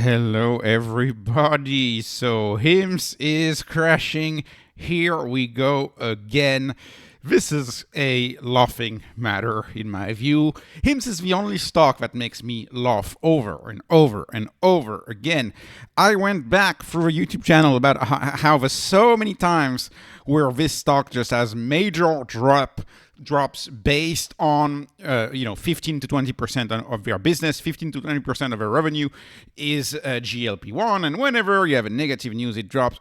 Hello, everybody. So, HIMS is crashing. Here we go again. This is a laughing matter, in my view. HIMS is the only stock that makes me laugh over and over and over again. I went back through a YouTube channel about how there's so many times where this stock just has major drops based on 15 to 20% of their business, 15 to 20% of their revenue is GLP-1, and whenever you have a negative news, it drops.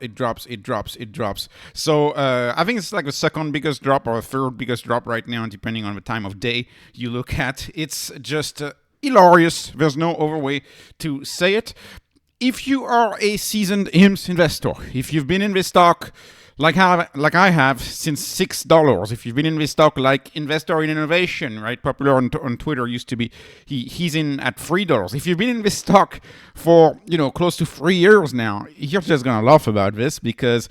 So I think it's like the second biggest drop or the third biggest drop right now, depending on the time of day you look at. It's just hilarious. There's no other way to say it. If you are a seasoned HIMS investor, if you've been in this stock like I have since $6. If you've been in this stock like Investor in Innovation, right, popular on Twitter, used to be, he's in at $3. If you've been in this stock for close to 3 years now, you're just gonna laugh about this because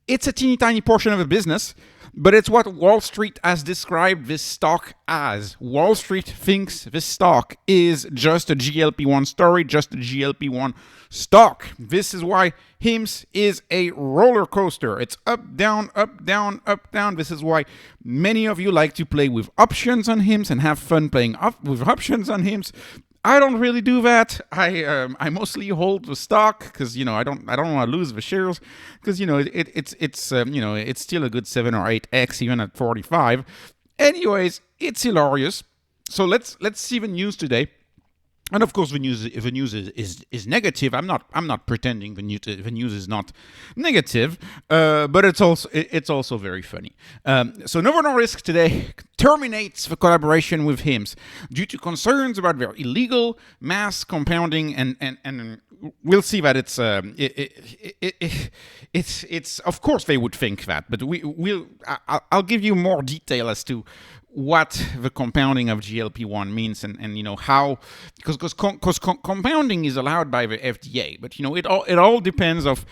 it's a teeny tiny portion of the business. But it's what Wall Street has described this stock as. Wall Street thinks this stock is just a GLP-1 story, just a GLP-1 stock. This is why HIMS is a roller coaster. It's up, down, up, down, up, down. This is why many of you like to play with options on HIMS and have fun playing up with options on HIMS. I don't really do that. I mostly hold the stock because I don't want to lose the shares because it's still a good 7 or 8x even at 45. Anyways, it's hilarious. So let's see the news today. And of course, the news is negative. I'm not pretending the news is not negative, but it's also very funny. So Novo Nordisk today terminates the collaboration with HIMS due to concerns about their illegal mass compounding, and we'll see that it's of course they would think that, but I'll give you more detail as to what the compounding of GLP-1 means and how, because compounding is allowed by the FDA, but it all depends of,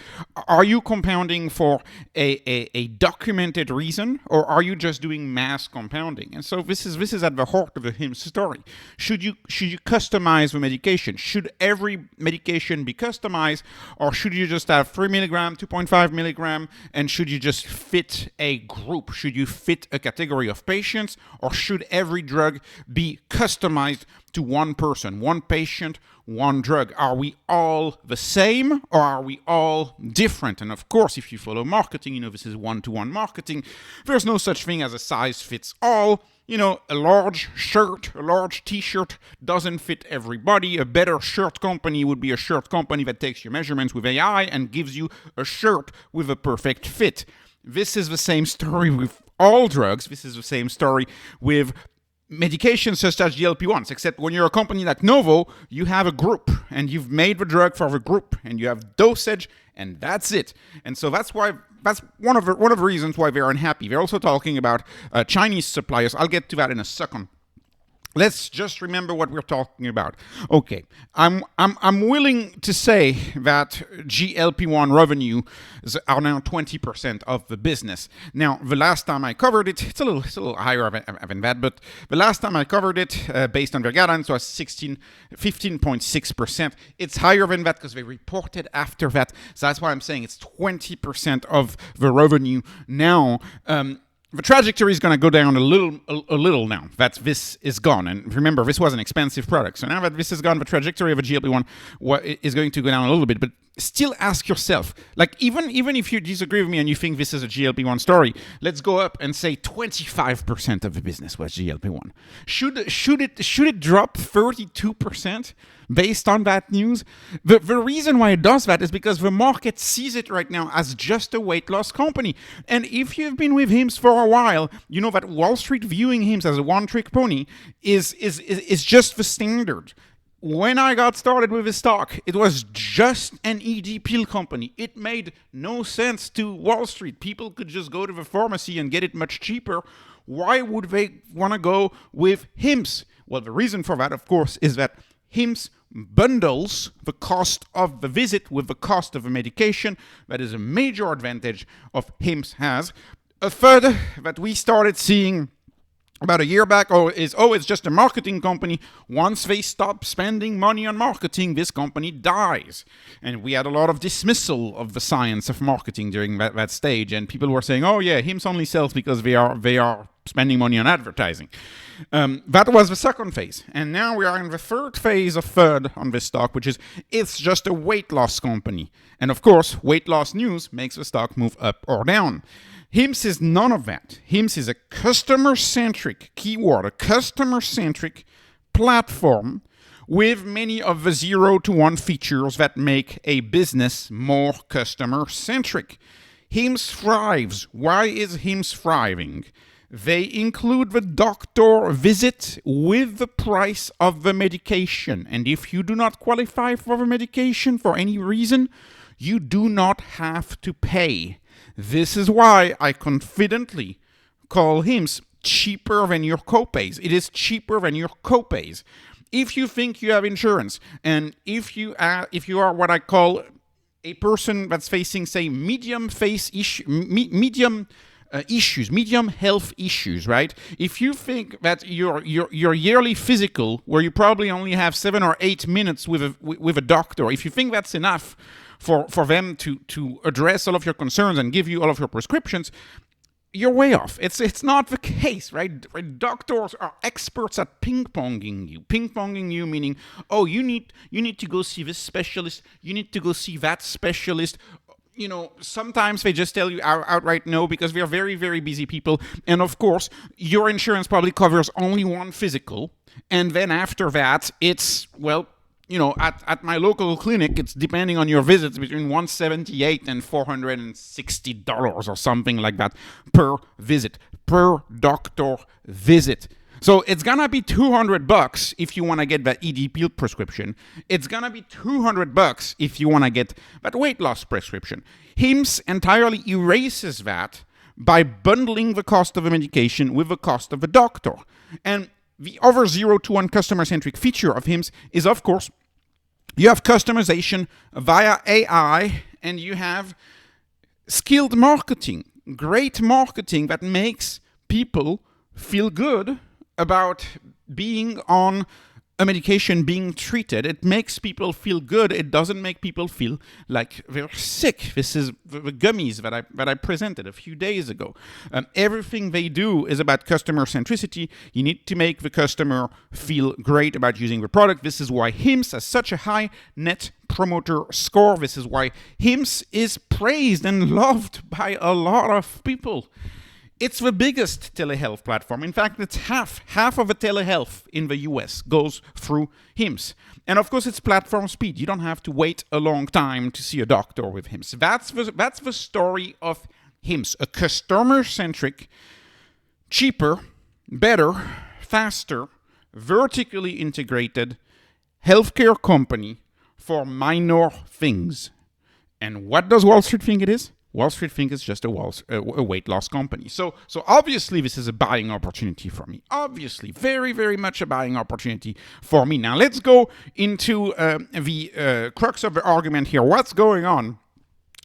are you compounding for a documented reason, or are you just doing mass compounding? And so this is at the heart of the HIMS story. Should you customize the medication? Should every medication be customized, or should you just have 3 milligram, 2.5 milligram, and should you just fit a group? Should you fit a category of patients? Or should every drug be customized to one person, one patient, one drug? Are we all the same, or are we all different? And of course, if you follow marketing, this is one-to-one marketing. There's no such thing as a size fits all. A large shirt, a large t-shirt doesn't fit everybody. A better shirt company would be a shirt company that takes your measurements with AI and gives you a shirt with a perfect fit. This is the same story with all drugs. This is the same story with medications such as GLP-1s, except when you're a company like Novo, you have a group, and you've made the drug for the group, and you have dosage, and that's it. And so that's one of the reasons why they're unhappy. They're also talking about Chinese suppliers. I'll get to that in a second. Let's just remember what we're talking about. Okay, I'm willing to say that GLP-1 revenues are now 20% of the business. Now, the last time I covered it, it's a little higher than that, but the last time I covered it, based on their guidance, was 15.6%. It's higher than that because they reported after that. So that's why I'm saying it's 20% of the revenue now. The trajectory is going to go down a little now that this is gone. And remember, this was an expensive product. So now that this is gone, the trajectory of a GLP-1 is going to go down a little bit. But still ask yourself, like, even if you disagree with me and you think this is a GLP-1 story, let's go up and say 25% of the business was GLP-1. Should it drop 32%? Based on that news? The reason why it does that is because the market sees it right now as just a weight loss company. And if you've been with HIMS for a while, you know that Wall Street viewing HIMS as a one-trick pony is just the standard. When I got started with the stock, it was just an ED pill company. It made no sense to Wall Street. People could just go to the pharmacy and get it much cheaper. Why would they want to go with HIMS? Well, the reason for that, of course, is that HIMS bundles the cost of the visit with the cost of the medication. That is a major advantage of HIMS has. A third that we started seeing about a year back, it's just a marketing company. Once they stop spending money on marketing, this company dies. And we had a lot of dismissal of the science of marketing during that stage, and people were saying, oh yeah, HIMS only sells because they are spending money on advertising. That was the second phase. And now we are in the third phase of FUD on this stock, which is it's just a weight loss company. And of course, weight loss news makes the stock move up or down. HIMS is none of that. HIMS is a customer-centric keyword, a customer-centric platform with many of the 0 to 1 features that make a business more customer-centric. HIMS thrives. Why is HIMS thriving? They include the doctor visit with the price of the medication. And if you do not qualify for the medication for any reason, you do not have to pay. This is why I confidently call HIMS cheaper than your copays. It is cheaper than your copays. If you think you have insurance, and if you are what I call a person that's facing, say, medium health issues, right? If you think that your yearly physical, where you probably only have 7 or 8 minutes with a doctor, if you think that's enough for them to address all of your concerns and give you all of your prescriptions, you're way off. It's not the case, right? Doctors are experts at ping-ponging you. Ping-ponging you meaning, oh, you need to go see this specialist, you need to go see that specialist. You know, sometimes they just tell you outright no because we are very, very busy people. And of course, your insurance probably covers only one physical. And then after that, it's, well, you know, at my local clinic, it's depending on your visits between $178 and $460 or something like that per visit, per doctor visit. So it's gonna be $200 if you want to get that ED pill prescription. It's gonna be $200 if you want to get that weight loss prescription. HIMS entirely erases that by bundling the cost of a medication with the cost of a doctor. And the other 0 to 1 customer-centric feature of HIMS is, of course, you have customization via AI, and you have skilled marketing, great marketing that makes people feel good about being on a medication, being treated. It makes people feel good. It doesn't make people feel like they're sick. This is the gummies that I presented a few days ago. Everything they do is about customer centricity. You need to make the customer feel great about using the product. This is why HIMS has such a high net promoter score. This is why HIMS is praised and loved by a lot of people. It's the biggest telehealth platform. In fact, it's half of the telehealth in the US goes through HIMS. And of course, it's platform speed. You don't have to wait a long time to see a doctor with HIMS. That's the story of HIMS, a customer-centric, cheaper, better, faster, vertically integrated healthcare company for minor things. And what does Wall Street think it is? Wall Street thinks it's just a weight loss company. So obviously this is a buying opportunity for me. Obviously, very, very much a buying opportunity for me. Now let's go into the crux of the argument here. What's going on?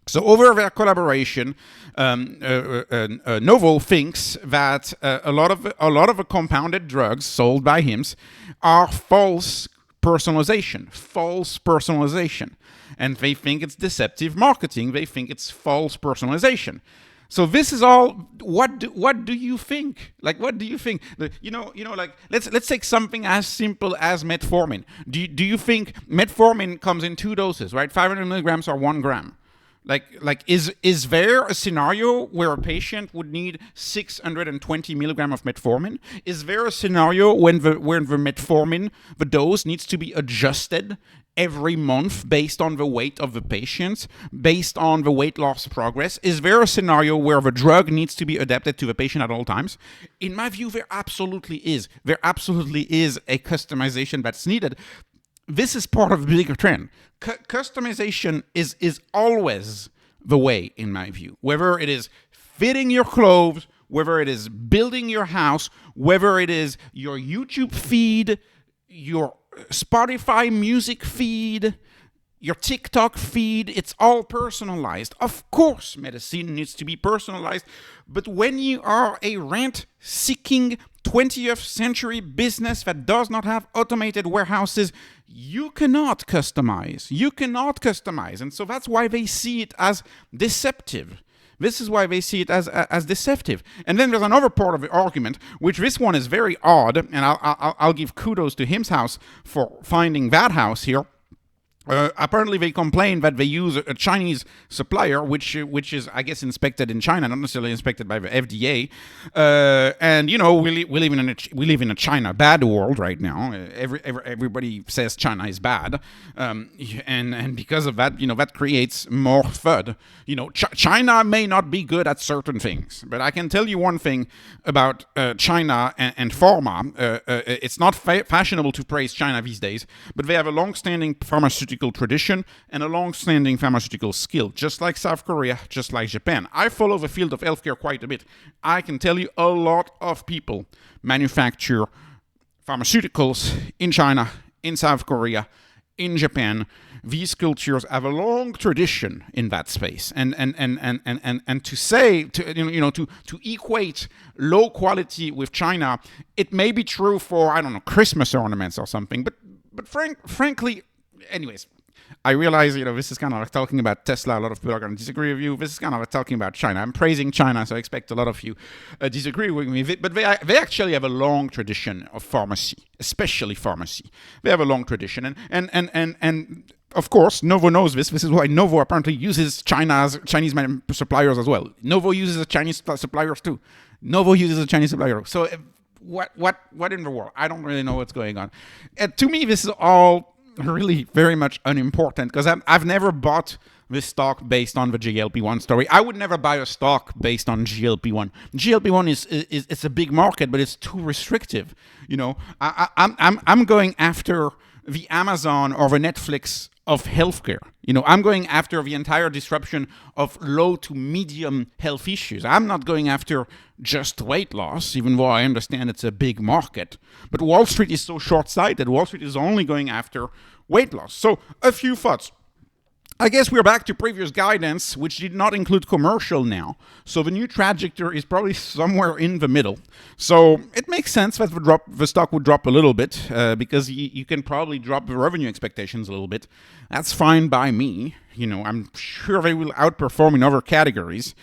So over their collaboration, Novo thinks that a lot of the compounded drugs sold by HIMS are false personalization. And they think it's deceptive marketing. They think it's false personalization. So this is all. What do you think? Like, what do you think? Like, let's take something as simple as metformin. Do you think metformin comes in 2 doses, right? 500 milligrams or 1 gram? Like, is there a scenario where a patient would need 620 milligrams of metformin? Is there a scenario where the metformin, the dose, needs to be adjusted every month based on the weight of the patient, based on the weight loss progress? Is there a scenario where the drug needs to be adapted to the patient at all times? In my view, there absolutely is. There absolutely is a customization that's needed. This is part of the bigger trend. Customization is always the way, in my view. Whether it is fitting your clothes, whether it is building your house, whether it is your YouTube feed, your Spotify music feed, your TikTok feed, it's all personalized. Of course, medicine needs to be personalized, but when you are a rent-seeking 20th century business that does not have automated warehouses, you cannot customize. You cannot customize. And so that's why they see it as deceptive. This is why they see it as deceptive. And then there's another part of the argument, which this one is very odd, and I'll give kudos to HIMS House for finding that house here. Apparently, they complain that they use a Chinese supplier, which is, I guess, inspected in China, not necessarily inspected by the FDA. And we live in a China bad world right now. Everybody says China is bad, and because of that, that creates more FUD. China may not be good at certain things, but I can tell you one thing about China and pharma. It's not fashionable to praise China these days, but they have a long-standing pharmaceutical tradition and a long-standing pharmaceutical skill, just like South Korea, just like Japan. I follow the field of healthcare quite a bit. I can tell you a lot of people manufacture pharmaceuticals in China, in South Korea, in Japan. These cultures have a long tradition in that space, and to say to equate low quality with China, it may be true for, I don't know, Christmas ornaments or something, but frankly. Anyways, I realize, this is kind of like talking about Tesla. A lot of people are going to disagree with you. This is kind of like talking about China. I'm praising China, so I expect a lot of you disagree with me. But they actually have a long tradition of pharmacy, especially pharmacy. They have a long tradition. And of course, Novo knows this. This is why Novo apparently uses Chinese suppliers as well. Novo uses Chinese suppliers too. Novo uses a Chinese supplier. So what in the world? I don't really know what's going on. To me, this is all really very much unimportant, because I've never bought this stock based on the GLP-1 story. I would never buy a stock based on GLP-1. GLP-1 is it's a big market, but it's too restrictive. I'm going after the Amazon or the Netflix of healthcare. I'm going after the entire disruption of low to medium health issues. I'm not going after just weight loss, even though I understand it's a big market. But Wall Street is so short-sighted. Wall Street is only going after weight loss. So a few thoughts. I guess we're back to previous guidance, which did not include commercial now. So the new trajectory is probably somewhere in the middle. So it makes sense that the stock would drop a little bit, because you can probably drop the revenue expectations a little bit. That's fine by me. I'm sure they will outperform in other categories.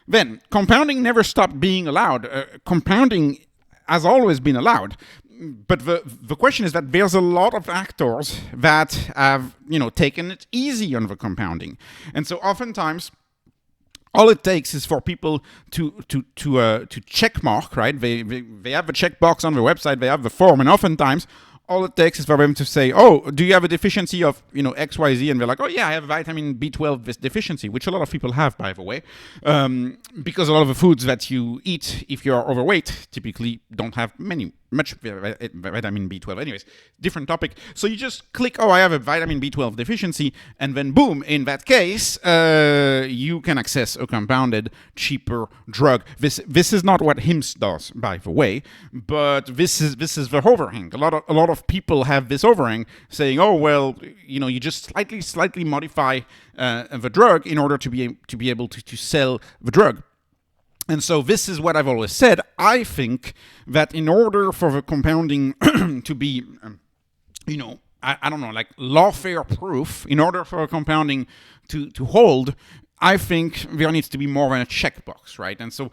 Then, compounding never stopped being allowed. Compounding has always been allowed. But the question is that there's a lot of actors that have, taken it easy on the compounding. And so oftentimes, all it takes is for people to check mark, right? They have the checkbox on the website, they have the form, and oftentimes, all it takes is for them to say, oh, do you have a deficiency of, XYZ? And they're like, oh, yeah, I have vitamin B12 deficiency, which a lot of people have, by the way, because a lot of the foods that you eat, if you're overweight, typically don't have much vitamin B12. Anyways, different topic. So you just click, oh, I have a vitamin B12 deficiency, and then boom, in that case, you can access a compounded, cheaper drug. This is not what HIMS does, by the way, but this is the overhang. A lot of people have this overhang, saying, oh, well, you just slightly modify the drug in order to be able to sell the drug. And so this is what I've always said. I think that in order for the compounding to be, I don't know, like lawfare proof, in order for a compounding to hold, I think there needs to be more than a checkbox, right? And so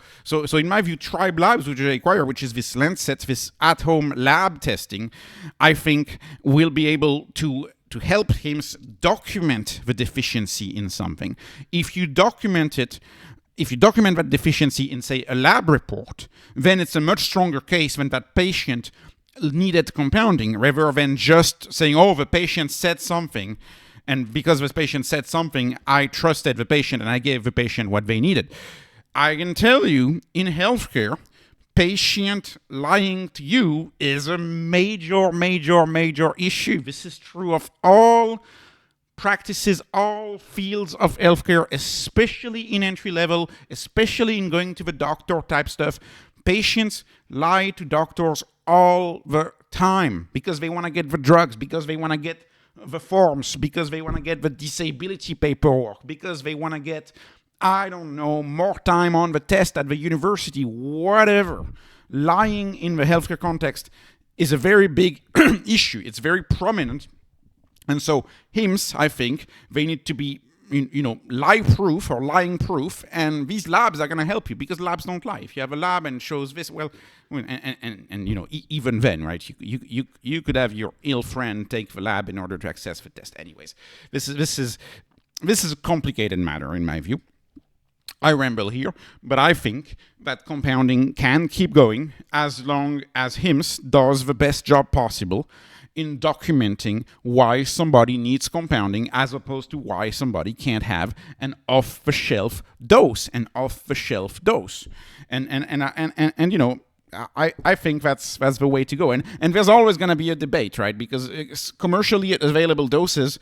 in my view, Tribe Labs, which I acquire, which is this Lancet, this at-home lab testing, I think will be able to help HIMS document the deficiency in something. If you document that deficiency in, say, a lab report, then it's a much stronger case when that patient needed compounding, rather than just saying, oh, the patient said something, and because the patient said something, I trusted the patient and I gave the patient what they needed. I can tell you, in healthcare, patient lying to you is a major issue. This is true of all practices, all fields of healthcare, especially in entry level, especially in going to the doctor type stuff. Patients lie to doctors all the time because they want to get the drugs, because they want to get the forms, because they want to get the disability paperwork, because they want to get, I don't know, more time on the test at the university, whatever. lying in the healthcare context is a very big issue. It's very prominent. And so HIMS, I think, they need to be lie-proof or lying-proof, and these labs are going to help you because labs don't lie. If you have a lab and shows this, even then, right? You could have your ill friend take the lab in order to access the test. Anyways, this is a complicated matter in my view. I ramble here, but I think that compounding can keep going as long as HIMS does the best job possible in documenting why somebody needs compounding as opposed to why somebody can't have an off-the-shelf dose, I think that's the way to go. And there's always going to be a debate, right? Because commercially available doses,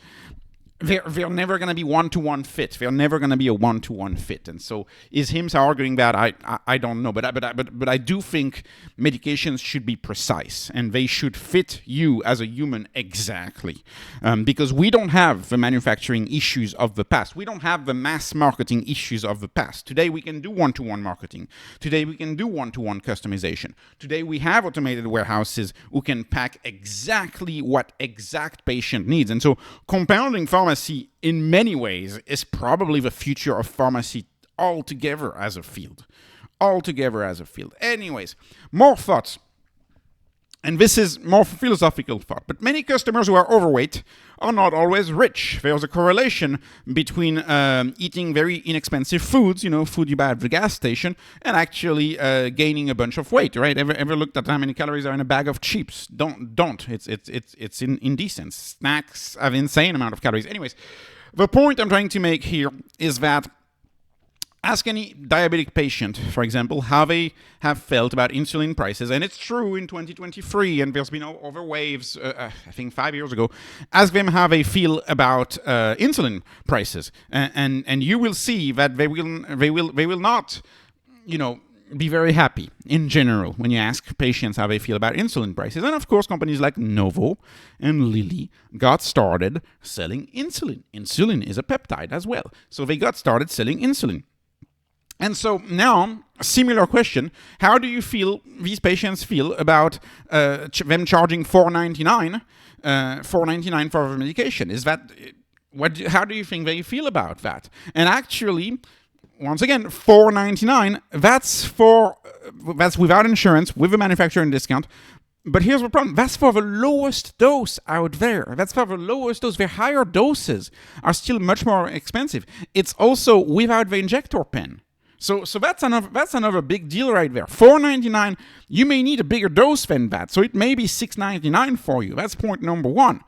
they're never going to be one-to-one fit. They're never going to be a one-to-one fit. And so is HIMS arguing that? I don't know. But I do think medications should be precise and they should fit you as a human exactly. Because we don't have the manufacturing issues of the past. We don't have the mass marketing issues of the past. Today we can do one-to-one marketing. Today we can do one-to-one customization. Today we have automated warehouses who can pack exactly what exact patient needs. And so compounding pharmacy in many ways is probably the future of pharmacy altogether as a field. Anyways, more thoughts. And this is more philosophical thought. But many customers who are overweight are not always rich. There's a correlation between eating very inexpensive foods, food you buy at the gas station, and actually gaining a bunch of weight, right? Ever looked at how many calories are in a bag of chips? Don't. It's indecent. Snacks have insane amount of calories. Anyways, the point I'm trying to make here is that ask any diabetic patient, for example, how they have felt about insulin prices. And it's true in 2023, and there's been over waves, I think 5 years ago. Ask them how they feel about insulin prices. And you will see that they will not, be very happy in general when you ask patients how they feel about insulin prices. And of course, companies like Novo and Lilly got started selling insulin. Insulin is a peptide as well. So they got started selling insulin. And so now, a similar question, how do you feel these patients feel about them charging $4.99 for the medication? How do you think they feel about that? And actually, once again, $4.99, that's without insurance, with a manufacturer discount. But here's the problem. That's for the lowest dose out there. That's for the lowest dose. The higher doses are still much more expensive. It's also without the injector pen. So that's another big deal right there. $4.99, you may need a bigger dose than that. So it may be $6.99 for you. That's point number one.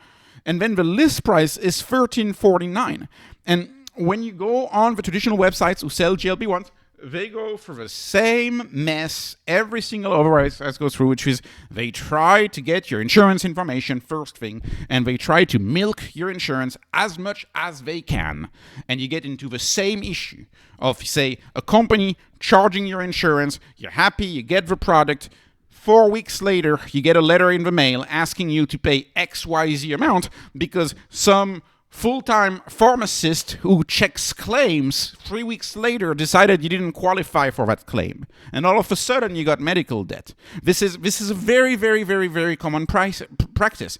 And then the list price is $13.49. And when you go on the traditional websites who sell GLP-1s, they go for the same mess every single override goes through, which is they try to get your insurance information first thing, and they try to milk your insurance as much as they can. And you get into the same issue of, say, a company charging your insurance, you're happy, you get the product, 4 weeks later, you get a letter in the mail asking you to pay XYZ amount because some full-time pharmacist who checks claims 3 weeks later decided you didn't qualify for that claim. And all of a sudden you got medical debt. This is a very, very, very, very common practice.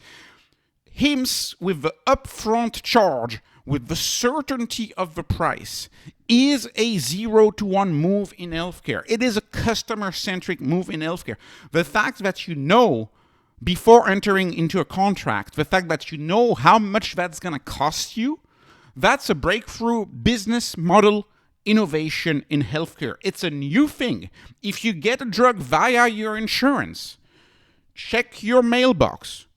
HIMS with the upfront charge, with the certainty of the price, is a 0-to-1 move in healthcare. It is a customer-centric move in healthcare. The fact that you know before entering into a contract, the fact that you know how much that's going to cost you, that's a breakthrough business model innovation in healthcare. It's a new thing. If you get a drug via your insurance, check your mailbox.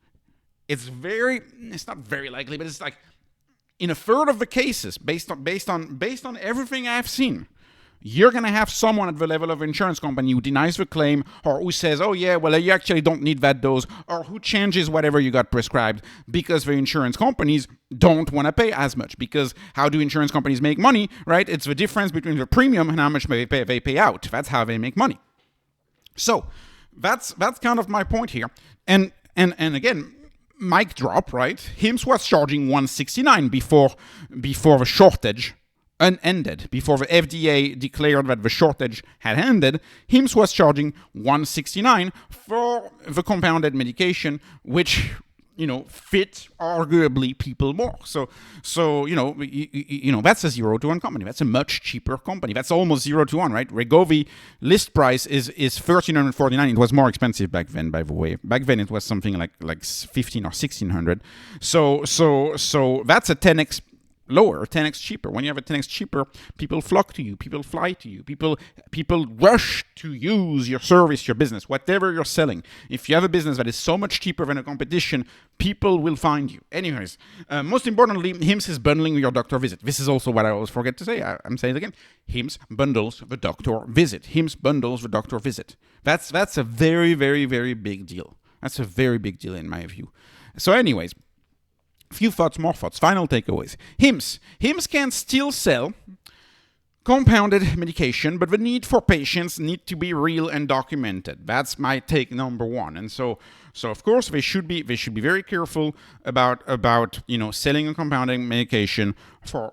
It's not very likely, but it's like in a third of the cases, based on everything I've seen, you're going to have someone at the level of insurance company who denies the claim, or who says, oh yeah, well, you actually don't need that dose, or who changes whatever you got prescribed because the insurance companies don't want to pay as much. Because how do insurance companies make money, right? It's the difference between the premium and how much they pay out. That's how they make money. So that's kind of my point here. And again, mic drop, right? HIMS was charging $169 before the shortage unended, before the FDA declared that the shortage had ended, HIMS was charging $169 for the compounded medication, which fit arguably people more. So that's a 0-to-1 company. That's a much cheaper company. That's almost 0-to-1, right? Wegovy list price is $1,349. It was more expensive back then, by the way. Back then it was something like $1,500 or $1,600. So that's a 10x lower, 10x cheaper. When you have a 10x cheaper, people flock to you, people fly to you, people rush to use your service, your business, whatever you're selling. If you have a business that is so much cheaper than a competition, people will find you. Anyways, most importantly, HIMS is bundling your doctor visit. This is also what I always forget to say. I'm saying it again. HIMS bundles the doctor visit. HIMS bundles the doctor visit. That's a very, very, very big deal. That's a very big deal in my view. So anyways, few thoughts, more thoughts. Final takeaways. HIMS can still sell compounded medication, but the need for patients need to be real and documented. That's my take number one. And so of course they should be very careful about selling a compounding medication for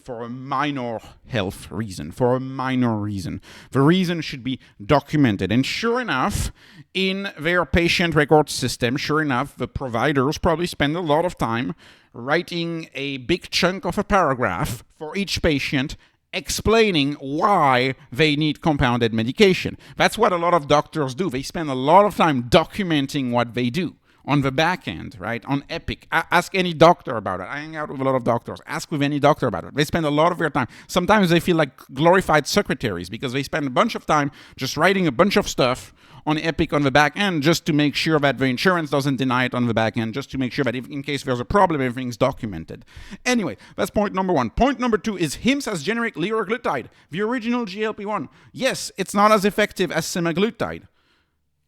a minor health reason, for a minor reason. The reason should be documented. And sure enough, in their patient record system, the providers probably spend a lot of time writing a big chunk of a paragraph for each patient explaining why they need compounded medication. That's what a lot of doctors do. They spend a lot of time documenting what they do on the back end, right? On Epic. Ask any doctor about it. I hang out with a lot of doctors. Ask with any doctor about it. They spend a lot of their time. Sometimes they feel like glorified secretaries because they spend a bunch of time just writing a bunch of stuff on Epic on the back end just to make sure that the insurance doesn't deny it on the back end, just to make sure that if, in case there's a problem, everything's documented. Anyway, that's point number one. Point number two is HIMS has generic liraglutide, the original GLP-1. Yes, it's not as effective as semaglutide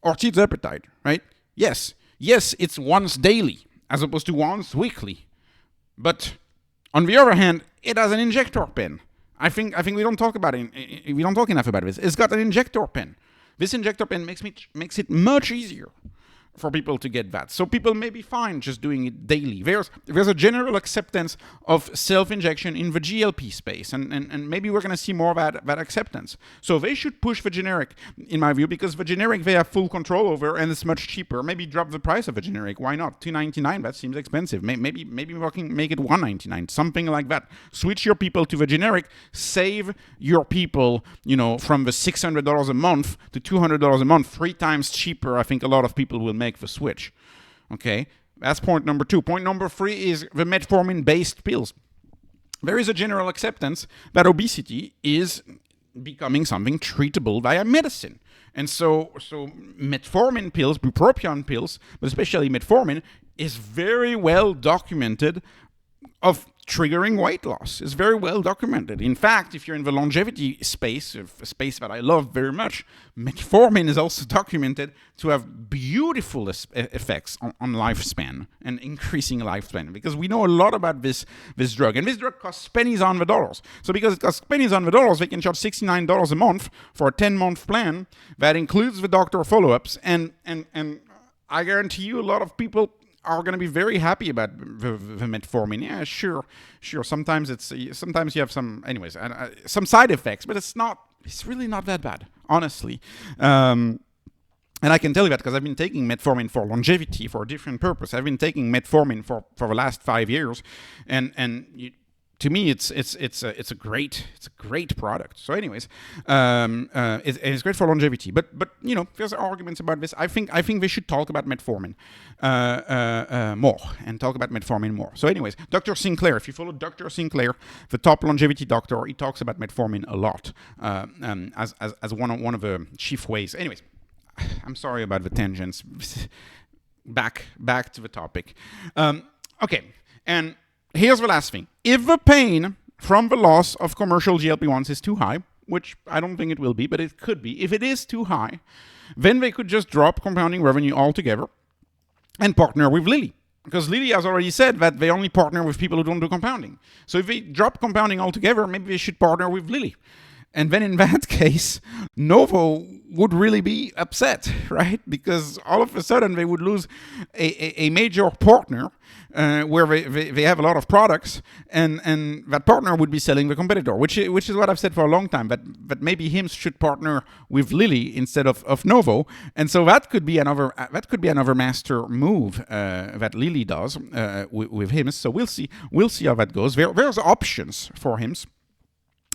or tirzepatide, right? Yes, it's once daily as opposed to once weekly. But on the other hand, it has an injector pen. I think we don't talk about it. We don't talk enough about this. It's got an injector pen. This injector pen makes it much easier for people to get that. So people may be fine just doing it daily. There's a general acceptance of self-injection in the GLP space, and maybe we're going to see more of that acceptance. So they should push the generic, in my view, because the generic they have full control over, and it's much cheaper. Maybe drop the price of a generic. Why not? $2.99, that seems expensive. Maybe we can make it $1.99, something like that. Switch your people to the generic, save your people, from the $600 a month to $200 a month, 3 times cheaper. I think a lot of people will make the switch. Okay, that's point number two. Point number three is the metformin-based pills. There is a general acceptance that obesity is becoming something treatable via medicine. And so metformin pills, bupropion pills, but especially metformin, is very well documented of triggering weight loss. Is very well documented. In fact, if you're in the longevity space, a space that I love very much, metformin is also documented to have beautiful effects on lifespan and increasing lifespan, because we know a lot about this drug, and this drug costs pennies on the dollars. So because it costs pennies on the dollars, they can charge $69 a month for a 10-month plan that includes the doctor follow-ups, and I guarantee you a lot of people are going to be very happy about the metformin. Yeah, sure. Sometimes you have some side effects, but it's really not that bad, honestly. And I can tell you that because I've been taking metformin for longevity for a different purpose. I've been taking metformin for the last 5 years, to me, it's a great product. So, anyways, it's great for longevity. But there's arguments about this. I think they should talk about metformin more and talk about metformin more. So, anyways, Dr. Sinclair. If you follow Dr. Sinclair, the top longevity doctor, he talks about metformin a lot as one of the chief ways. Anyways, I'm sorry about the tangents. Back to the topic. Okay, and here's the last thing. If the pain from the loss of commercial GLP-1s is too high, which I don't think it will be, but it could be, if it is too high, then they could just drop compounding revenue altogether and partner with Lilly. Because Lilly has already said that they only partner with people who don't do compounding. So if they drop compounding altogether, maybe they should partner with Lilly. And then in that case, Novo would really be upset, right? Because all of a sudden they would lose a major partner where they have a lot of products, and that partner would be selling the competitor, which is what I've said for a long time, that maybe HIMS should partner with Lilly instead of Novo. And so that could be another master move that Lilly does with HIMS. So we'll see how that goes. There's options for HIMS.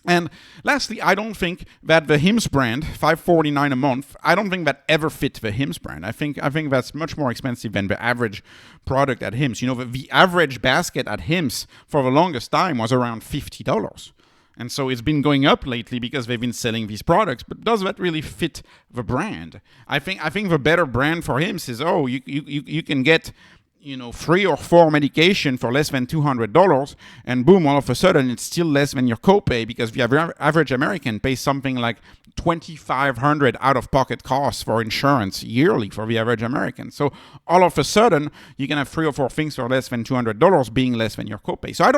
And lastly, I don't think that the HIMS brand, $549 a month, I don't think that ever fit the HIMS brand. I think that's much more expensive than the average product at HIMS. You know, the average basket at HIMS for the longest time was around $50. And so it's been going up lately because they've been selling these products. But does that really fit the brand? I think the better brand for HIMS is, you can get 3 or 4 medication for less than $200, and boom, all of a sudden it's still less than your copay, because the average American pays something like $2,500 out-of-pocket costs for insurance yearly for the average American. So all of a sudden you can have 3 or 4 things for less than $200 being less than your copay. So I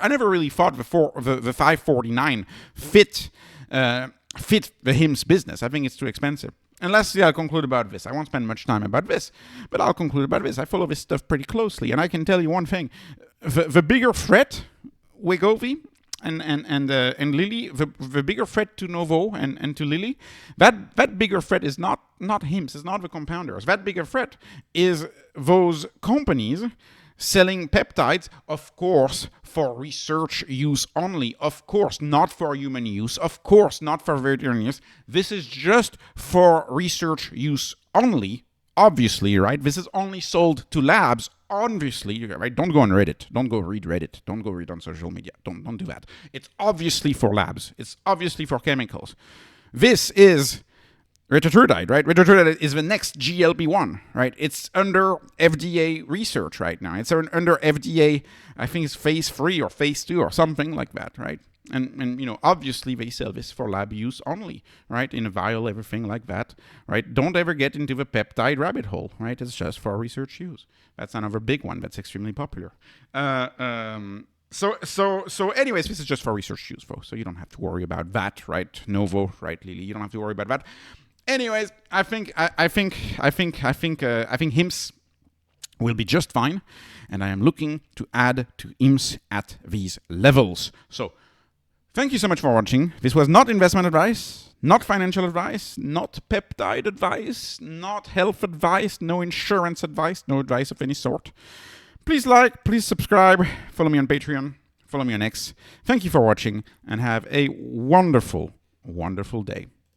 never really thought the $549 fit the HIMS business. I think it's too expensive. And lastly, I'll conclude about this. I won't spend much time about this, but I'll conclude about this. I follow this stuff pretty closely, and I can tell you one thing: the bigger threat, Wegovy and Lilly, the bigger threat to Novo and to Lilly, that bigger threat is not HIMS, it's not the compounders. That bigger threat is those companies selling peptides, of course, for research use only, of course, not for human use, of course, not for veterinary use. This is just for research use only, obviously, right? This is only sold to labs, obviously, right? Don't go on Reddit. Don't go read Reddit. Don't go read on social media. Don't do that. It's obviously for labs. It's obviously for chemicals. This is retatrutide, right? Retatrutide is the next GLP-1, right? It's under FDA research right now. It's under FDA, I think it's phase 3 or phase 2 or something like that, right? And obviously they sell this for lab use only, right? In a vial, everything like that, right? Don't ever get into the peptide rabbit hole, right? It's just for research use. That's another big one that's extremely popular. So anyways, this is just for research use, folks. So you don't have to worry about that, right? Novo, right, Lilly? You don't have to worry about that. Anyways, I think HIMS will be just fine, and I am looking to add to HIMS at these levels. So, thank you so much for watching. This was not investment advice, not financial advice, not peptide advice, not health advice, no insurance advice, no advice of any sort. Please like, please subscribe, follow me on Patreon, follow me on X. Thank you for watching, and have a wonderful, wonderful day.